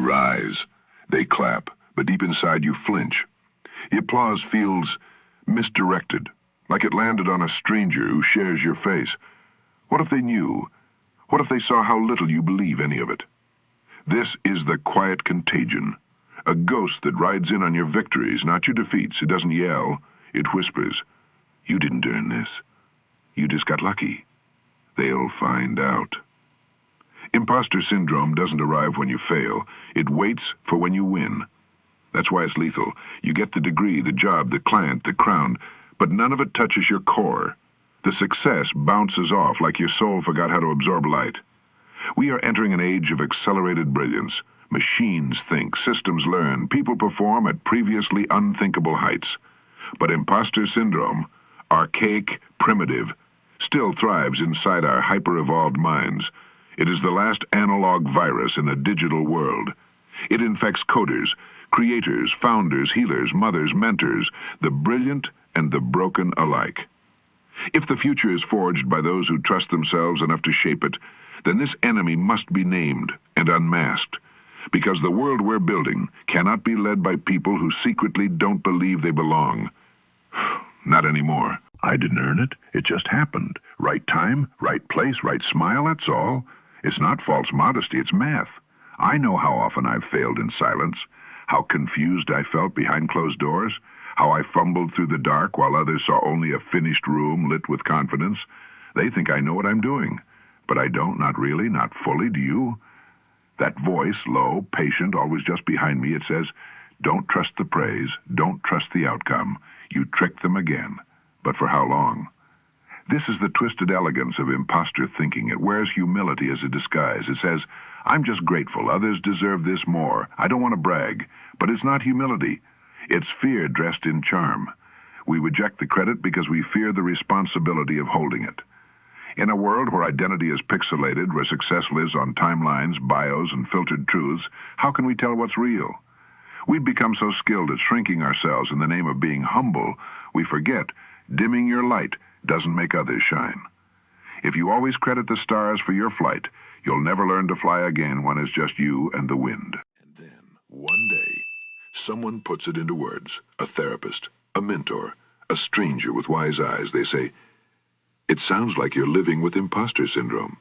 You rise. They clap, but deep inside you flinch. The applause feels misdirected, like it landed on a stranger who shares your face. What if they knew? What if they saw how little you believe any of it? This is the quiet contagion, a ghost that rides in on your victories, not your defeats. It doesn't yell, it whispers. You didn't earn this. You just got lucky. They'll find out. Imposter syndrome doesn't arrive when you fail. It waits for when you win. That's why it's lethal. You get the degree, the job, the client, the crown, but none of it touches your core. The success bounces off like your soul forgot how to absorb light. We are entering an age of accelerated brilliance. Machines think, systems learn, people perform at previously unthinkable heights. But imposter syndrome, archaic, primitive, still thrives inside our hyper-evolved minds. It is the last analog virus in a digital world. It infects coders, creators, founders, healers, mothers, mentors, the brilliant and the broken alike. If the future is forged by those who trust themselves enough to shape it, then this enemy must be named and unmasked, because the world we're building cannot be led by people who secretly don't believe they belong. Not anymore. I didn't earn it. It just happened. Right time, right place, right smile, that's all. It's not false modesty, it's math. I know how often I've failed in silence, how confused I felt behind closed doors, how I fumbled through the dark while others saw only a finished room lit with confidence. They think I know what I'm doing, but I don't, not really, not fully. Do you? That voice, low, patient, always just behind me, it says, don't trust the praise, don't trust the outcome. You tricked them again. But for how long? This is the twisted elegance of imposter thinking. It wears humility as a disguise. It says, I'm just grateful. Others deserve this more. I don't want to brag. But it's not humility. It's fear dressed in charm. We reject the credit because we fear the responsibility of holding it. In a world where identity is pixelated, where success lives on timelines, bios, and filtered truths, how can we tell what's real? We've become so skilled at shrinking ourselves in the name of being humble, we forget dimming your light doesn't make others shine. If you always credit the stars for your flight, you'll never learn to fly again when it's just you and the wind. And then, one day, someone puts it into words. A therapist, a mentor, a stranger with wise eyes. They say, it sounds like you're living with imposter syndrome.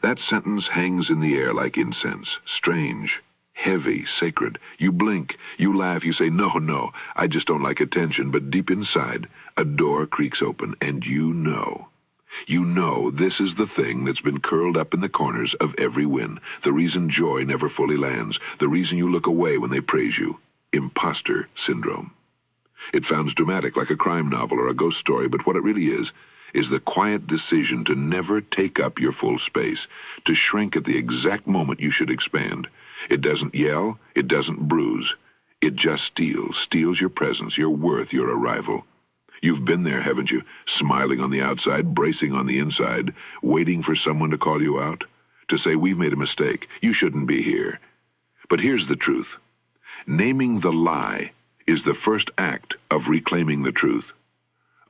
That sentence hangs in the air like incense, strange, heavy, sacred. You blink, you laugh, you say, no, I just don't like attention. But deep inside, a door creaks open, and you know this is the thing that's been curled up in the corners of every win, the reason joy never fully lands, the reason you look away when they praise you. Imposter syndrome. It sounds dramatic, like a crime novel or a ghost story, but what it really is the quiet decision to never take up your full space, to shrink at the exact moment you should expand. It doesn't yell, it doesn't bruise. It just steals your presence, your worth, your arrival. You've been there, haven't you? Smiling on the outside, bracing on the inside, waiting for someone to call you out, to say, we've made a mistake, you shouldn't be here. But here's the truth. Naming the lie is the first act of reclaiming the truth.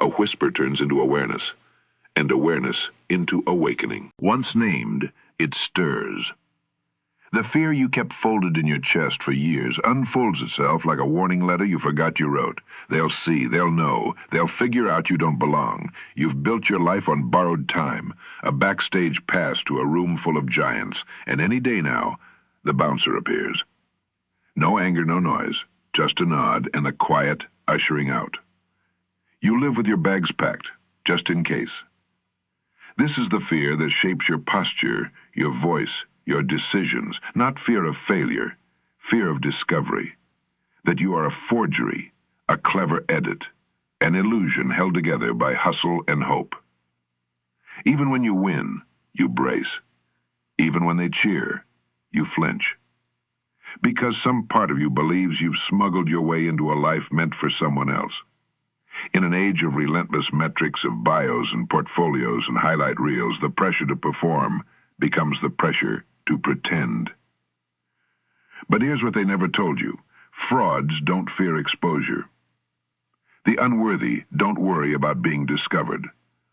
A whisper turns into awareness, and awareness into awakening. Once named, it stirs. The fear you kept folded in your chest for years unfolds itself like a warning letter you forgot you wrote. They'll see, they'll know, they'll figure out you don't belong. You've built your life on borrowed time, a backstage pass to a room full of giants, and any day now, the bouncer appears. No anger, no noise, just a nod and a quiet ushering out. You live with your bags packed, just in case. This is the fear that shapes your posture, your voice, your decisions, not fear of failure, fear of discovery, that you are a forgery, a clever edit, an illusion held together by hustle and hope. Even when you win, you brace. Even when they cheer, you flinch. Because some part of you believes you've smuggled your way into a life meant for someone else. In an age of relentless metrics of bios and portfolios and highlight reels, the pressure to perform becomes the pressure to pretend. But here's what they never told you. Frauds don't fear exposure. The unworthy don't worry about being discovered.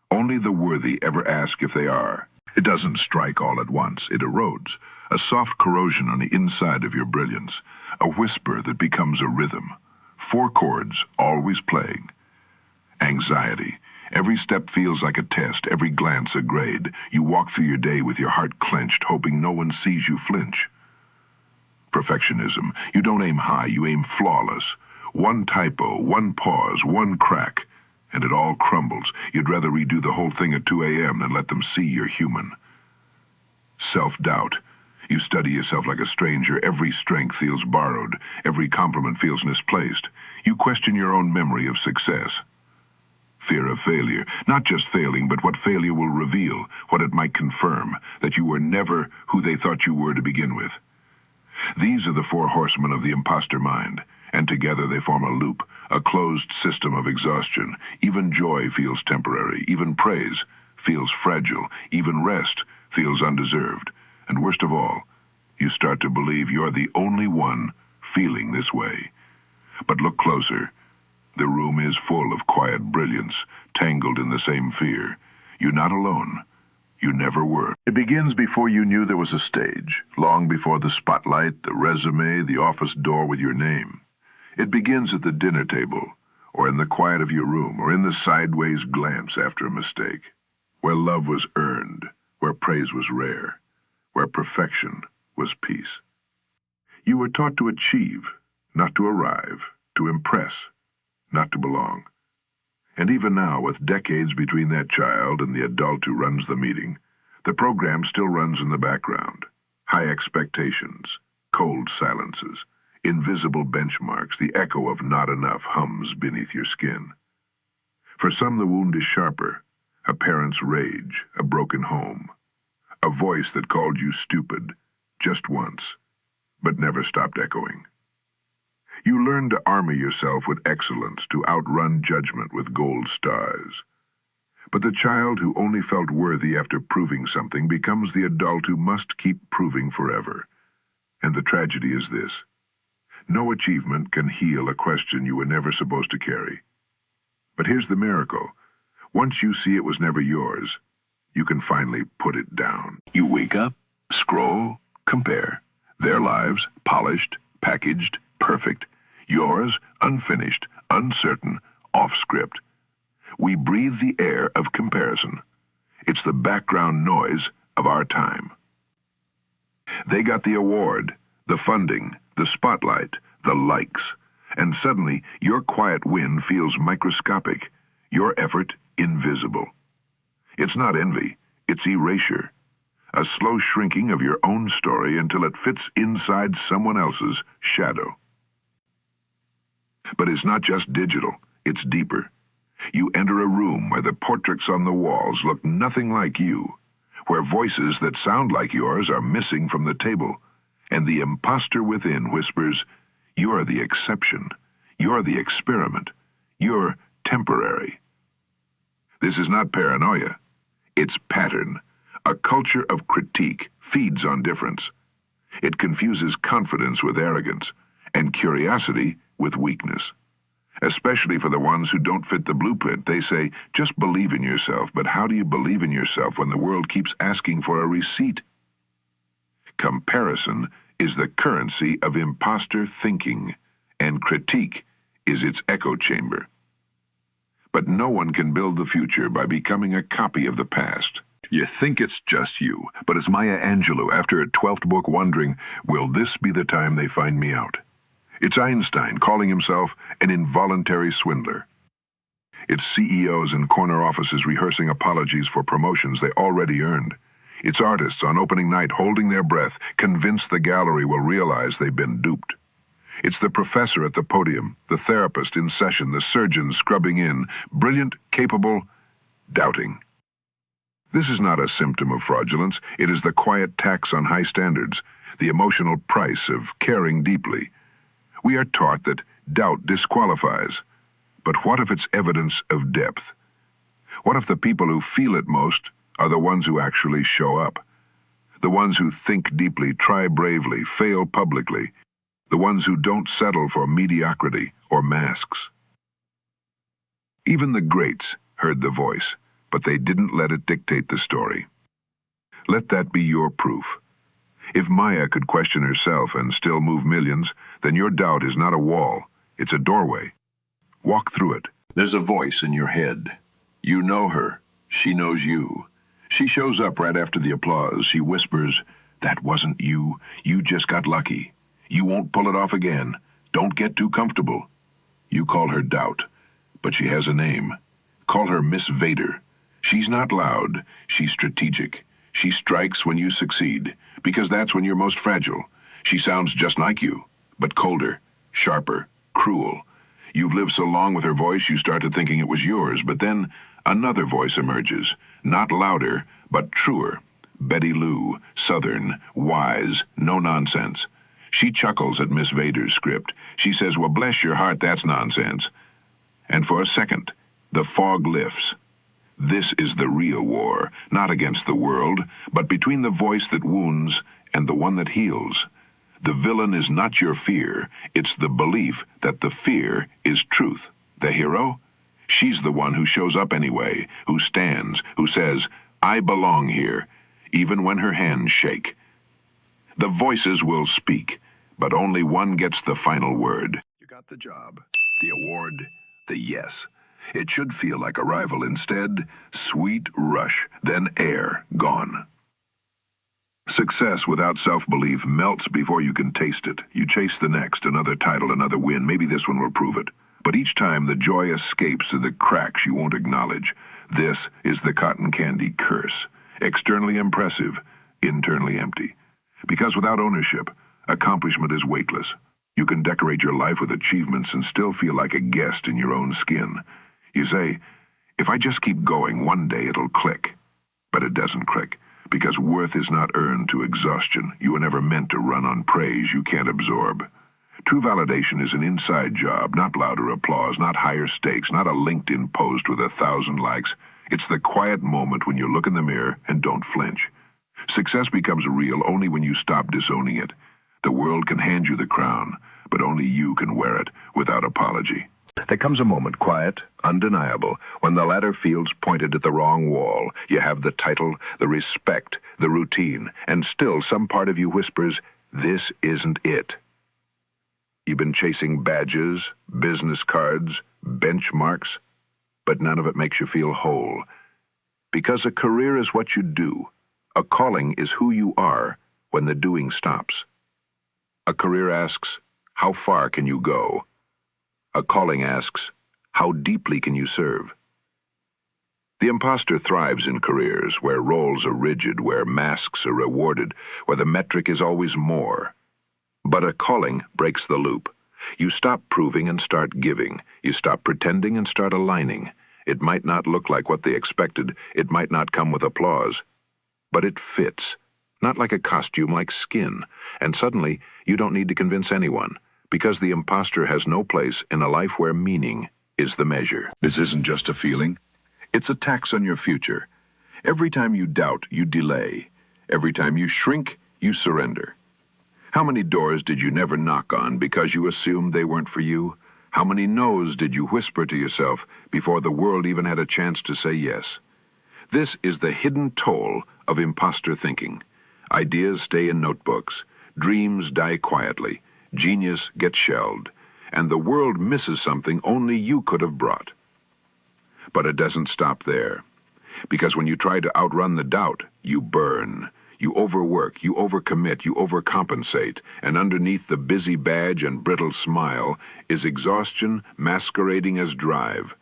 Only the worthy ever ask if they are. It doesn't strike all at once. It erodes, a soft corrosion on the inside of your brilliance, a whisper that becomes a rhythm. 4 chords, always playing. Anxiety. Every step feels like a test, every glance a grade. You walk through your day with your heart clenched, hoping no one sees you flinch. Perfectionism. You don't aim high, you aim flawless. One typo, one pause, one crack, and it all crumbles. You'd rather redo the whole thing at 2 a.m. than let them see you're human. Self-doubt. You study yourself like a stranger. Every strength feels borrowed. Every compliment feels misplaced. You question your own memory of success. Fear of failure. Not just failing, but what failure will reveal, what it might confirm, that you were never who they thought you were to begin with. These are the 4 horsemen of the imposter mind, and together they form a loop, a closed system of exhaustion. Even joy feels temporary. Even praise feels fragile. Even rest feels undeserved. And worst of all, you start to believe you're the only one feeling this way. But look closer. The room is full of quiet brilliance, tangled in the same fear. You're not alone. You never were. It begins before you knew there was a stage, long before the spotlight, the resume, the office door with your name. It begins at the dinner table, or in the quiet of your room, or in the sideways glance after a mistake, where love was earned, where praise was rare, where perfection was peace. You were taught to achieve, not to arrive, to impress, not to belong. And even now, with decades between that child and the adult who runs the meeting, the program still runs in the background. High expectations, cold silences, invisible benchmarks, the echo of not enough hums beneath your skin. For some, the wound is sharper, a parent's rage, a broken home, a voice that called you stupid just once, but never stopped echoing. You learn to armor yourself with excellence, to outrun judgment with gold stars. But the child who only felt worthy after proving something becomes the adult who must keep proving forever. And the tragedy is this: no achievement can heal a question you were never supposed to carry. But here's the miracle. Once you see it was never yours, you can finally put it down. You wake up, scroll, compare. Their lives, polished, packaged, perfect. Yours, unfinished, uncertain, off script. We breathe the air of comparison. It's the background noise of our time. They got the award, the funding, the spotlight, the likes, and suddenly your quiet win feels microscopic, your effort invisible. It's not envy, it's erasure. A slow shrinking of your own story until it fits inside someone else's shadow. But it's not just digital, it's deeper. You enter a room where the portraits on the walls look nothing like you, where voices that sound like yours are missing from the table, and the imposter within whispers, "You're the exception. You're the experiment. You're temporary." This is not paranoia. It's pattern. A culture of critique feeds on difference. It confuses confidence with arrogance, and curiosity with weakness. Especially for the ones who don't fit the blueprint. They say, just believe in yourself, but how do you believe in yourself when the world keeps asking for a receipt? Comparison is the currency of imposter thinking, and critique is its echo chamber. But no one can build the future by becoming a copy of the past. You think it's just you, but it's Maya Angelou after her 12th book wondering, will this be the time they find me out? It's Einstein calling himself an involuntary swindler. It's CEOs in corner offices rehearsing apologies for promotions they already earned. It's artists on opening night holding their breath, convinced the gallery will realize they've been duped. It's the professor at the podium, the therapist in session, the surgeon scrubbing in, brilliant, capable, doubting. This is not a symptom of fraudulence. It is the quiet tax on high standards, the emotional price of caring deeply. We are taught that doubt disqualifies. But what if it's evidence of depth? What if the people who feel it most are the ones who actually show up? The ones who think deeply, try bravely, fail publicly. The ones who don't settle for mediocrity or masks. Even the greats heard the voice, but they didn't let it dictate the story. Let that be your proof. If Maya could question herself and still move millions, then your doubt is not a wall, it's a doorway. Walk through it. There's a voice in your head. You know her. She knows you. She shows up right after the applause. She whispers, "That wasn't you. You just got lucky. You won't pull it off again. Don't get too comfortable." You call her doubt, but she has a name. Call her Miss Vader. She's not loud. She's strategic. She strikes when you succeed, because that's when you're most fragile. She sounds just like you, but colder, sharper, cruel. You've lived so long with her voice you started thinking it was yours, but then another voice emerges, not louder, but truer. Betty Lou, Southern, wise, no nonsense. She chuckles at Miss Vader's script. She says, "Well, bless your heart, that's nonsense." And for a second, the fog lifts. This is the real war, not against the world, but between the voice that wounds and the one that heals. The villain is not your fear, it's the belief that the fear is truth. The hero? She's the one who shows up anyway, who stands, who says, "I belong here," even when her hands shake. The voices will speak, but only one gets the final word. You got the job, the award, the yes. It should feel like arrival. Instead, sweet rush, then air, gone. Success without self-belief melts before you can taste it. You chase the next, another title, another win. Maybe this one will prove it. But each time the joy escapes through the cracks you won't acknowledge. This is the cotton candy curse. Externally impressive, internally empty. Because without ownership, accomplishment is weightless. You can decorate your life with achievements and still feel like a guest in your own skin. You say, "If I just keep going, one day it'll click." But it doesn't click. Because worth is not earned to exhaustion. You were never meant to run on praise you can't absorb. True validation is an inside job, not louder applause, not higher stakes, not a LinkedIn post with 1,000 likes. It's the quiet moment when you look in the mirror and don't flinch. Success becomes real only when you stop disowning it. The world can hand you the crown, but only you can wear it without apology. There comes a moment, quiet, undeniable, when the ladder feels pointed at the wrong wall. You have the title, the respect, the routine, and still some part of you whispers, "This isn't it." You've been chasing badges, business cards, benchmarks, but none of it makes you feel whole. Because a career is what you do. A calling is who you are when the doing stops. A career asks, how far can you go? A calling asks, how deeply can you serve? The imposter thrives in careers where roles are rigid, where masks are rewarded, where the metric is always more. But a calling breaks the loop. You stop proving and start giving. You stop pretending and start aligning. It might not look like what they expected. It might not come with applause. But it fits. Not like a costume, like skin. And suddenly, you don't need to convince anyone. Because the imposter has no place in a life where meaning is the measure. This isn't just a feeling. It's a tax on your future. Every time you doubt, you delay. Every time you shrink, you surrender. How many doors did you never knock on because you assumed they weren't for you? How many no's did you whisper to yourself before the world even had a chance to say yes? This is the hidden toll of imposter thinking. Ideas stay in notebooks. Dreams die quietly. Genius gets shelved, and the world misses something only you could have brought. But it doesn't stop there, because when you try to outrun the doubt, you burn. You overwork, you overcommit, you overcompensate, and underneath the busy badge and brittle smile is exhaustion masquerading as drive.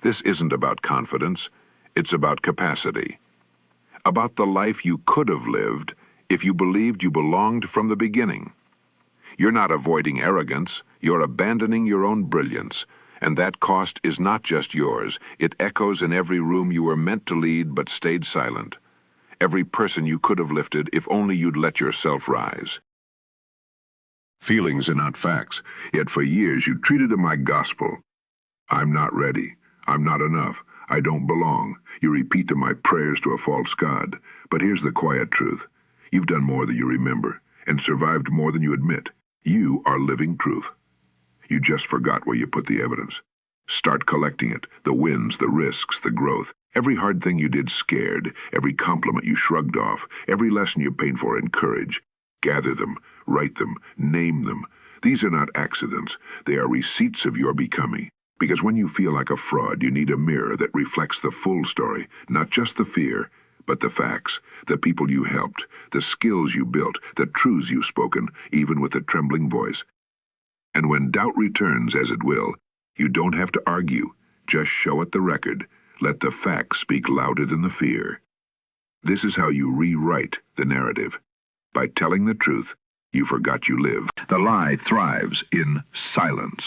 This isn't about confidence, it's about capacity. About the life you could have lived if you believed you belonged from the beginning. You're not avoiding arrogance, you're abandoning your own brilliance, and that cost is not just yours. It echoes in every room you were meant to lead but stayed silent. Every person you could have lifted if only you'd let yourself rise. Feelings are not facts, yet for years you treated them like gospel. I'm not ready. I'm not enough. I don't belong. You repeat to my prayers to a false god. But here's the quiet truth. You've done more than you remember, and survived more than you admit. You are living proof. You just forgot where you put the evidence. Start collecting it, the wins, the risks, the growth, Every hard thing you did scared, every compliment you shrugged off, every lesson you paid for in courage. Gather them, write them, name them. These are not accidents. They are receipts of your becoming. Because when you feel like a fraud, you need a mirror that reflects the full story, not just the fear, but the facts, the people you helped, the skills you built, the truths you've spoken, even with a trembling voice. And when doubt returns, as it will, you don't have to argue. Just show it the record. Let the facts speak louder than the fear. This is how you rewrite the narrative. By telling the truth, you forgot you live. The lie thrives in silence.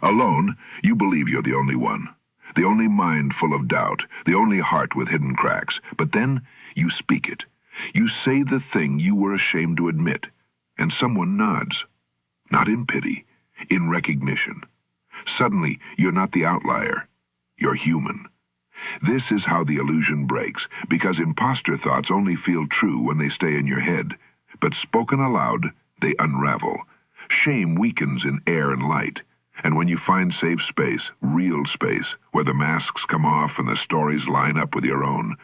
Alone, you believe you're the only one, the only mind full of doubt, the only heart with hidden cracks. But then you speak it. You say the thing you were ashamed to admit, and someone nods. Not in pity, in recognition. Suddenly, you're not the outlier. You're human. This is how the illusion breaks, because imposter thoughts only feel true when they stay in your head. But spoken aloud, they unravel. Shame weakens in air and light. And when you find safe space, real space, where the masks come off and the stories line up with your own,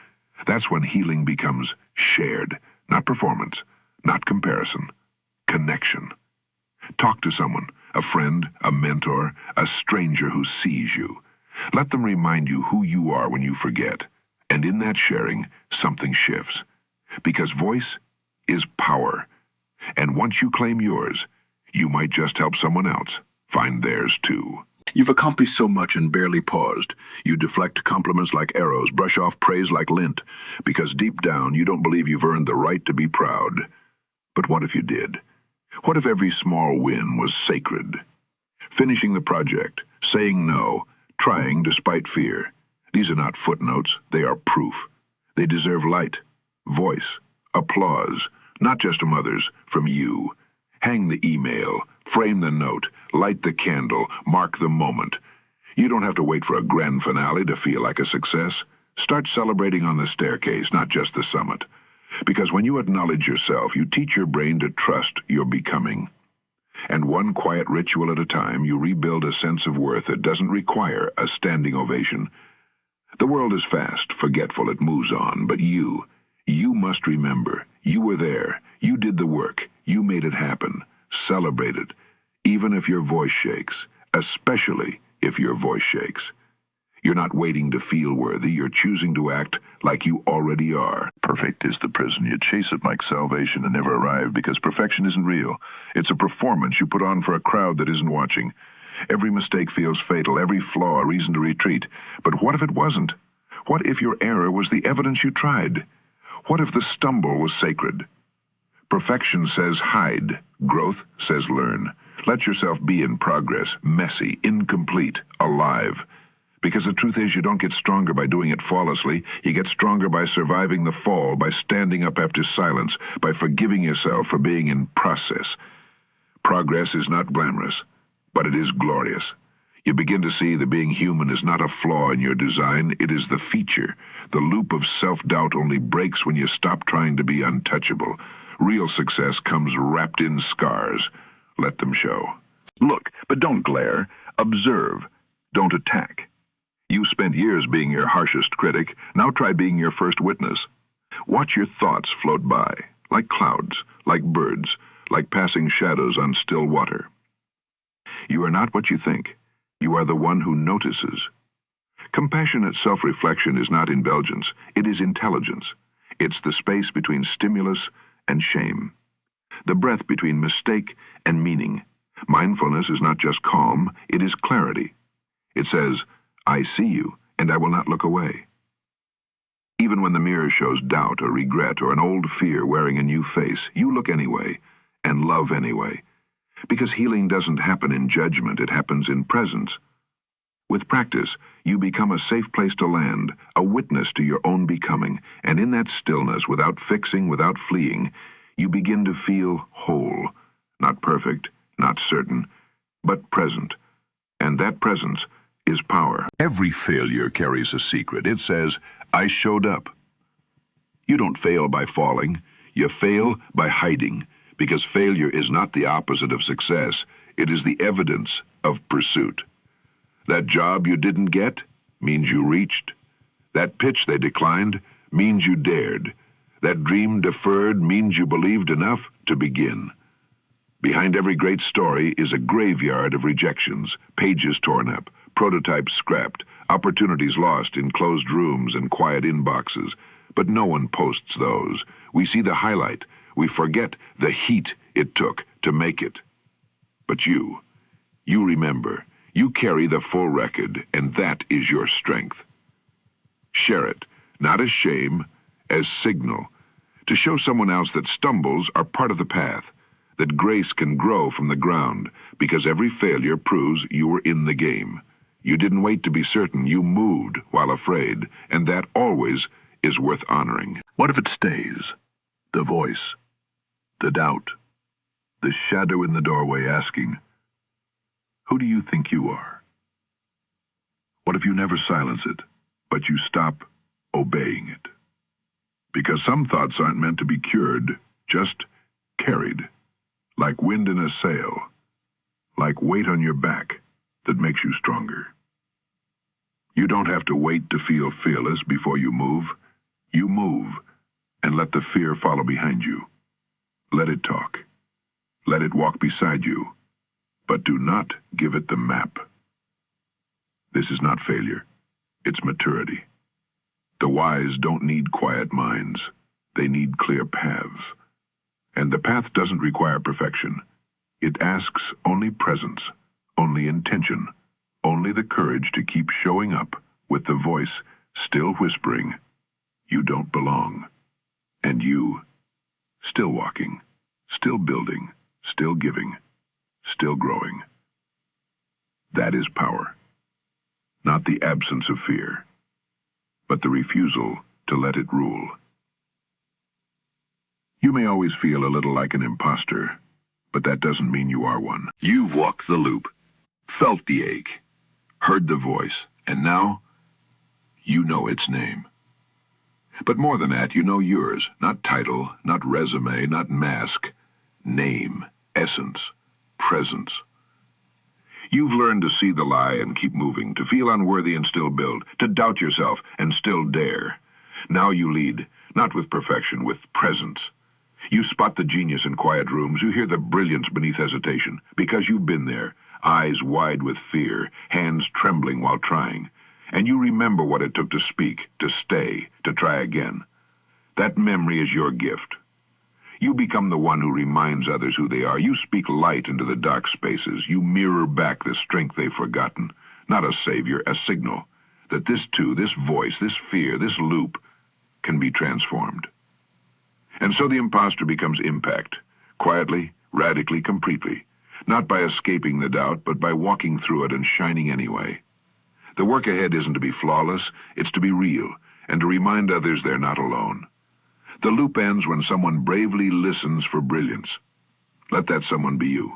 that's when healing becomes shared, not performance, not comparison, connection. Talk to someone, a friend, a mentor, a stranger who sees you. Let them remind you who you are when you forget. And in that sharing, something shifts. Because voice is power. And once you claim yours, you might just help someone else find theirs too. You've accomplished so much and barely paused. You deflect compliments like arrows, brush off praise like lint, because deep down you don't believe you've earned the right to be proud. But what if you did? What if every small win was sacred? Finishing the project, saying no, trying despite fear. These are not footnotes, they are proof. They deserve light, voice, applause, not just from others, from you. Hang the email, frame the note, light the candle, mark the moment. You don't have to wait for a grand finale to feel like a success. Start celebrating on the staircase, not just the summit. Because when you acknowledge yourself, you teach your brain to trust your becoming. And one quiet ritual at a time, you rebuild a sense of worth that doesn't require a standing ovation. The world is fast, forgetful, it moves on, but you must remember, you were there, you did the work, you made it happen. Celebrate it, even if your voice shakes, especially if your voice shakes. You're not waiting to feel worthy, you're choosing to act like you already are. Perfect is the prison. You chase it like salvation and never arrive, because perfection isn't real. It's a performance you put on for a crowd that isn't watching. Every mistake feels fatal, every flaw a reason to retreat. But what if it wasn't? What if your error was the evidence you tried? What if the stumble was sacred? Perfection says hide, growth says learn. Let yourself be in progress, messy, incomplete, alive. Because the truth is, you don't get stronger by doing it flawlessly. You get stronger by surviving the fall, by standing up after silence, by forgiving yourself for being in process. Progress is not glamorous, but it is glorious. You begin to see that being human is not a flaw in your design, it is the feature. The loop of self-doubt only breaks when you stop trying to be untouchable. Real success comes wrapped in scars. Let them show. Look, but don't glare. Observe. Don't attack. You spent years being your harshest critic. Now try being your first witness. Watch your thoughts float by, like clouds, like birds, like passing shadows on still water. You are not what you think. You are the one who notices. Compassionate self-reflection is not indulgence. It is intelligence. It's the space between stimulus and shame. The breath between mistake and meaning. Mindfulness is not just calm, it is clarity. It says, I see you, and I will not look away. Even when the mirror shows doubt or regret or an old fear wearing a new face, you look anyway, and love anyway. Because healing doesn't happen in judgment, it happens in presence. With practice, you become a safe place to land, a witness to your own becoming, and in that stillness, without fixing, without fleeing, you begin to feel whole, not perfect, not certain, but present. And that presence is power. Every failure carries a secret. It says, I showed up. You don't fail by falling. You fail by hiding, because failure is not the opposite of success. It is the evidence of pursuit. That job you didn't get means you reached. That pitch they declined means you dared. That dream deferred means you believed enough to begin. Behind every great story is a graveyard of rejections, pages torn up, prototypes scrapped, opportunities lost in closed rooms and quiet inboxes. But no one posts those. We see the highlight. We forget the heat it took to make it. But you remember. You carry the full record, and that is your strength. Share it, not as shame, as signal, to show someone else that stumbles are part of the path, that grace can grow from the ground, because every failure proves you were in the game. You didn't wait to be certain, you moved while afraid, and that always is worth honoring. What if it stays? The voice, the doubt, the shadow in the doorway asking, who do you think you are? What if you never silence it, but you stop obeying it? Because some thoughts aren't meant to be cured, just carried, like wind in a sail, like weight on your back that makes you stronger. You don't have to wait to feel fearless before you move. You move, and let the fear follow behind you. Let it talk. Let it walk beside you. But do not give it the map. This is not failure. It's maturity. The wise don't need quiet minds. They need clear paths. And the path doesn't require perfection. It asks only presence, only intention, only the courage to keep showing up with the voice still whispering, you don't belong. And you, still walking, still building, still giving, still growing. That is power. Not the absence of fear, but the refusal to let it rule. You may always feel a little like an imposter, but that doesn't mean you are one. You've walked the loop, felt the ache, heard the voice, and now you know its name. But more than that, you know yours, not title, not resume, not mask, name, essence, presence. You've learned to see the lie and keep moving, to feel unworthy and still build, to doubt yourself and still dare. Now you lead, not with perfection, with presence. You spot the genius in quiet rooms, you hear the brilliance beneath hesitation, because you've been there, eyes wide with fear, hands trembling while trying. And you remember what it took to speak, to stay, to try again. That memory is your gift. You become the one who reminds others who they are. You speak light into the dark spaces. You mirror back the strength they've forgotten. Not a savior, a signal. That this too, this voice, this fear, this loop, can be transformed. And so the imposter becomes impact. Quietly, radically, completely. Not by escaping the doubt, but by walking through it and shining anyway. The work ahead isn't to be flawless, it's to be real, and to remind others they're not alone. The loop ends when someone bravely listens for brilliance. Let that someone be you.